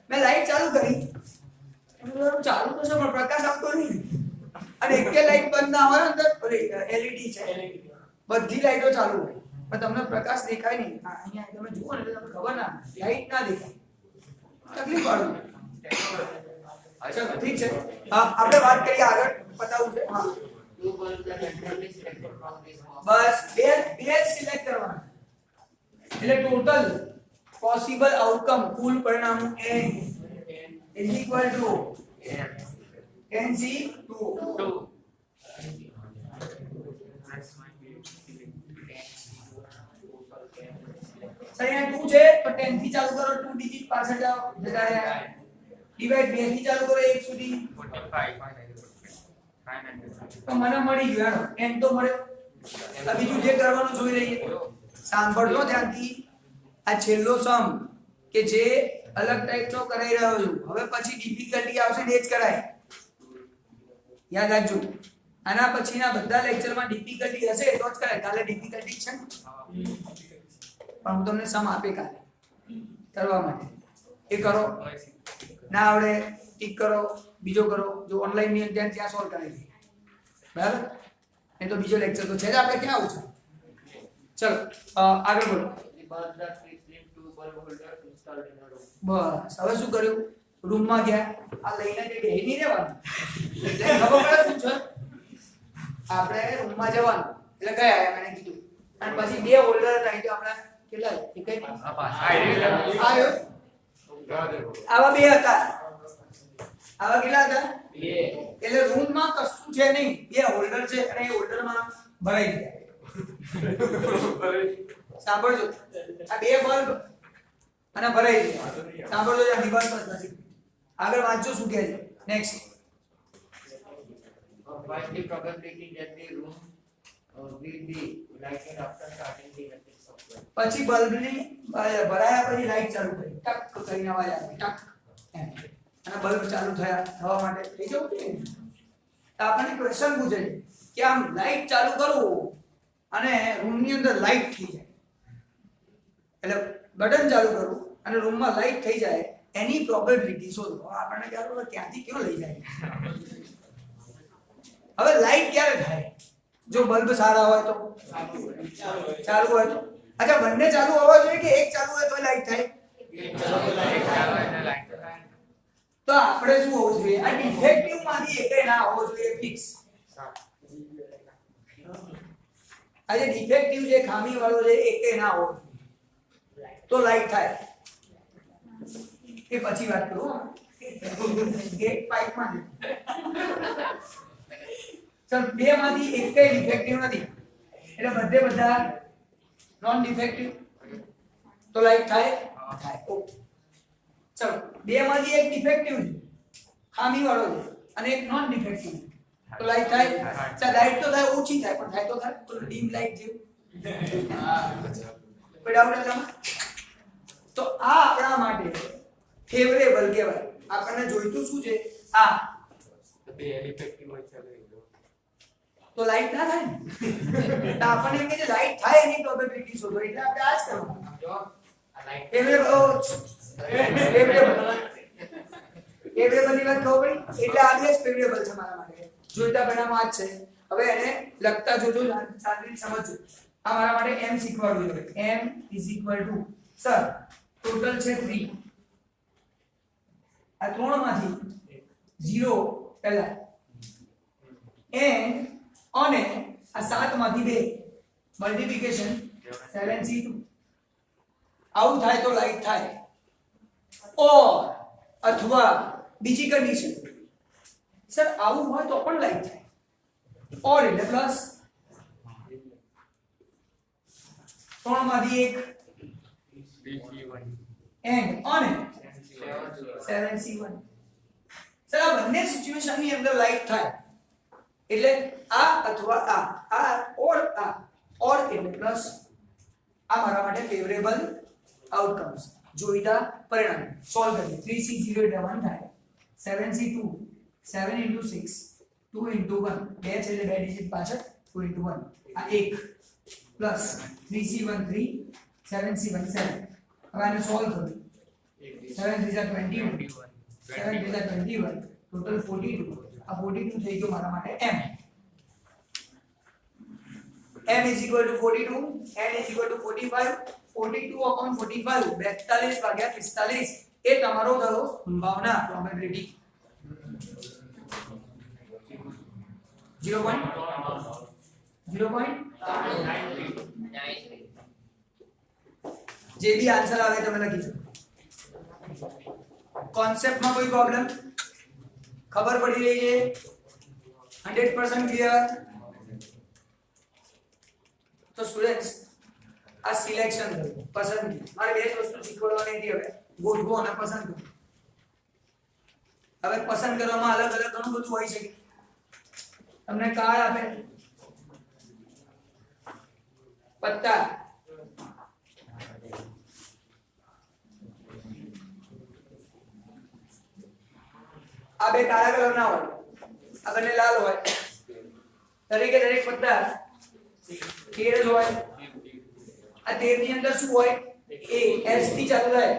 મેં લાઈટ ચાલુ કરી ચાલુ તો છે પણ પ્રકાશ આપતો નહીં અને એક લાઈટ બંધ ના હોય અંદર એલઈડી છે બધી લાઈટો ચાલુ હોય પણ તમને પ્રકાશ દેખાય નહીં. અહીંયા તમે જુઓ ને એટલે તમને ખબર ના લાઈટ ના દેખાય તકલીફ વાળું. ચલો ઠીક છે આપણે વાત કરીએ આગળ પતાવું છે. હા બસ બે સિલેક્ટ કરવાના એટલે ટોટલ પોસિબલ આઉટકમ કુલ પરિણામ n is equal to NC2. Sir અહીંયા 2 છે તો 10 થી ચાલુ કરો 2 ડિજિટ પાછળ જાઓ જતા રહ્યા. ડિવાઇડ 2 થી ચાલુ કરો 1 સુધી 45 તો મને મળી ગયું n તો મળ્યો. આ બીજું જે કરવાનું જોઈ લઈએ. સાંભળજો ધ્યાનથી. આ છેલ્લો સમ કે જે અલગ ટાઈપનો કરાઈ રહ્યો છું હવે પછી ડિફિકલ્ટી આવશે ને જ કરાય યાદ રાખજો. આના પછીના બધા લેક્ચરમાં ડિફિકલ્ટી હશે તો જ કરાય. કાલે ડિફિકલ્ટી છે પણ હું તમને સમ આપે કાલે કરવા માટે એ કરો ના આવડે ટીક કરો બીજો કરો જો ઓનલાઈન ની અંદર ત્યાં સોલ્વ કરાવી દઈએ બરાબર. એ તો બીજો લેક્ચર તો છે જ આપણે ક્યાં આવું છે. ચલો આગળ બોલો. બસ હવે શું કર્યું રૂમમાં ગયા આ લઈને કે બેહી નહીં રહેવાનું એટલે ખબર પડે શું છે આપણે રૂમમાં જવાનું એટલે ગયા મેં કીધું અને પછી બે હોલ્ડર હતા તો આપણે કેટલા એકઈ આવ્યો આવા બે હતા આવા કેટલા હતા બે એટલે રૂમમાં કશું છે નહીં બે હોલ્ડર છે અને એ હોલ્ડરમાં ભરાઈ ગયા. સાંભળજો આ બે બલ્બ અને ભરાઈ ગયા. સાંભળજો આ દિવાલ પર નથી. આગળ વાંચજો શું કહે છે next What's the probability that the room will be lighted after starting the electric supply? પછી બલ્બની ભરાયા પછી લાઈટ ચાલુ કરી ટક કરીને અવાજ આવે ટક એમ અને બલ્બ ચાલુ થવા માટે થઈ જવું જોઈએ ને. તો આપણને ક્વેશ્ચન પૂછે છે કે આમ લાઈટ ચાલુ કરવું અને રૂમની અંદર લાઈટ થઈ જાય એટલે બટન ચાલુ કરવું અને રૂમમાં લાઈટ થઈ જાય એની પ્રોબેબિલિટી શોધો. આપણને ક્યાંથી ક્યાં લઈ જાય. હવે લાઈટ ક્યારે થાય? જો બલ્બ સારા હોય તો, ચાલુ હોય તો. અચ્છા, બંને ચાલુ હોવા જોઈએ કે એક ચાલુ હોય તો લાઈટ થાય? તો આપણે શું હોવું જોઈએ? આ ડિફેક્ટિવ માંથી એકે ના હોવો જોઈએ ફિક્સ. આ જે ડિફેક્ટિવ જે ખામી વાળો છે એકે ના હોવો જોઈએ તો લાઈટ થાય. એ પછી વાત કરું. એક પાઇપ માં ચાલ બે માંથી એકે ડિફેક્ટિવ નથી એટલે બધા નોન ડિફેક્ટિવ તો લાઈટ થાય. ઓકે, ચલો બે માંથી એક ડિફેક્ટિવ છે ખામી વાળો છે અને એક નોન ડિફેક્ટિવ તો લાઈટ થાય. ચાલ લાઈટ તો થાય, ઓછી થાય પણ થાય તો ખરા. તો ડીમ લાઈટ જેવું કોઈ ડાઉટ આમાં? તો આ આપણા માટે ફેવરેબલ કહેવાય. આપણને જોઈતું શું છે? આ બે ઇફેક્ટિવ હોય છે તો લાઈટ ના થાય ને. તો આપણને એમ કે છે લાઈટ થાય એની પ્રોબેબિલિટી શોધો એટલે આપણે આ જ કરવાનું. ફેવરેબલ ની વાત ખબર પડી એટલે આ જ ફેવરેબલ છે મારા માટે. જોઈતા પરિણામ આ જ છે. હવે એને લખતા જોજો, સારી રીતે સમજજો. આ મારા માટે m શીખવાડવું જોઈએ. m સર ટોટલ છે 3. આ 3 માંથી 0 પહેલા n અને આ 7 માંથી 2 મલ્ટીપ્લિકેશન 7c2. આવું થાય તો લાઈટ થાય. ઓર અથવા બીજી કન્ડિશન, સર આવું હોય તો પણ લાઈટ થાય. ઓર એટલે પ્લસ 3 માંથી 1 એન્ડ અને 7c1. સર આ બંને સિચ્યુએશન ની અંદર લાઈટ થાય એટલે આ અથવા આ ઓર એટલે પ્લસ. આ મારા માટે ફેવરેબલ આઉટકમ્સ, જોઈતા પરિણામ. સોલ્વ કરીએ. 3c0 એટલે 1 થાય. 7c2 7 * 6 2 * 1 2 છે એટલે 2 ડિજિટ પાછળ 2 * 1 આ 1 પ્લસ 3c1 3 7c1 7. હવે આને સોલ્વ કરો. 7 3 * 21 7 3 * 21 ટોટલ 42. આ 42 થઈ ગયો મારા માટે m. m = 42 n = 45 42/45 42/45 એ તમારો થયો સંભાવના પ્રોબેબિલિટી 0.0. જે બી આન્સર આવે તમે લખી શકો. કોન્સેપ્ટમાં કોઈ પ્રોબ્લેમ? ખબર પડી રહી છે? 100% ક્લિયર? તો સ્ટુડન્ટ્સ આ સિલેક્શન કરો, પસંદગી. મારે બે જ વસ્તુ શીખવાડવાની હતી. હવે ગોઠવો અને પસંદ કરો. હવે પસંદ કરવામાં અલગ અલગ ઘણું બધું હોય છે. તમને કાર્ડ આપે, પત્તા, આ બે કાળા કલર ના હોય, આ બંને લાલ હોય. દરેકે દરેક પત્તા 13 જ હોય. આ 13 ની અંદર શું હોય? a s થી ચાલુ થાય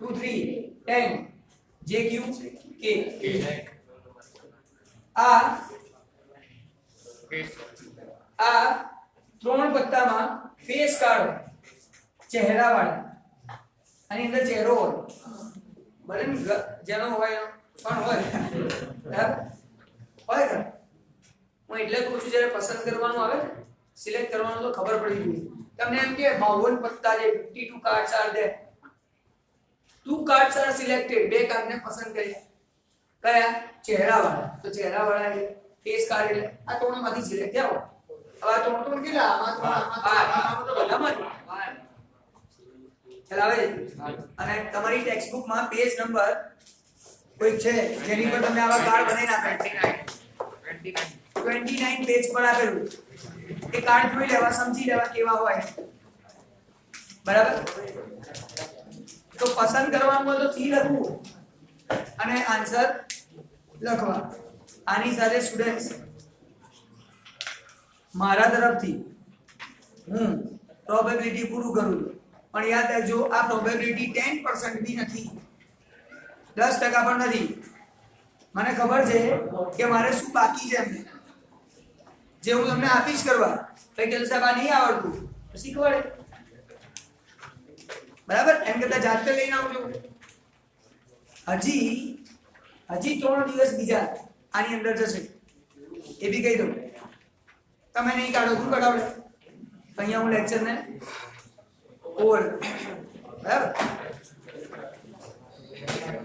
2 3 10 j q k. આ ત્રણ પત્તામાં ફેસ કાર્ડ હોય, ચહેરા વાળા. આની અંદર ચહેરો હોય, ભલે જેનો હોય પણ હોય. બરાબર હોય ને? હું એટલે કહું છું જ્યારે પસંદ કરવાનું આવે ને, સિલેક્ટ કરવાનું તો ખબર પડી જોઈએ. તમને એમ કે 52 પત્તા છે, 52 cards are there. 2 cards are selected. બે કાર્ડને પસંદ કર્યા. કયા? ચહેરા વાળા. તો ચહેરા વાળા એટલે ફેસ કાર્ડ એટલે આ ત્રણમાંથી સિલેક્ટ થયા. હવે આ ત્રણ કેટલા? આમાં તો બધામાં ખ્યાલ આવે છે. અને તમારી ટેક્સ્ટ બુકમાં પેજ નંબર કોઈ છે જેની પર તમને આવા કાર્ડ બનાવીને આપે 29 પેજ પર આપેલું એ કાર્ડ જોઈ લેવા, સમજી લેવા કેવા હોય, બરાબર? તો પસંદ કરવાનું હોય તો સી લખવું અને આન્સર લખવા. આની સાથે સ્ટુડન્ટ્સ મારા તરફથી હું પ્રોબેબિલિટી પૂરું કરું છું. પણ યાદ રાખજો આ પ્રોબેબિલિટી 10% બી નથી, 10% પણ નથી. મને ખબર છે કે મારે શું બાકી છે એમને, જે હું તમને આપીશ કરવા. કઈ કે સાહેબ આ નહીં આવડતું તો શીખવાડે, બરાબર? એમ કરતા જાતે લઈને આવજો. હજી 3 દિવસ બીજા આની અંદર જશે, એ બી કહી દઉં. તમે નહીં કાઢો તું કઢાવડે, અહીંયા હું લેક્ચરને ઓવર, બરાબર?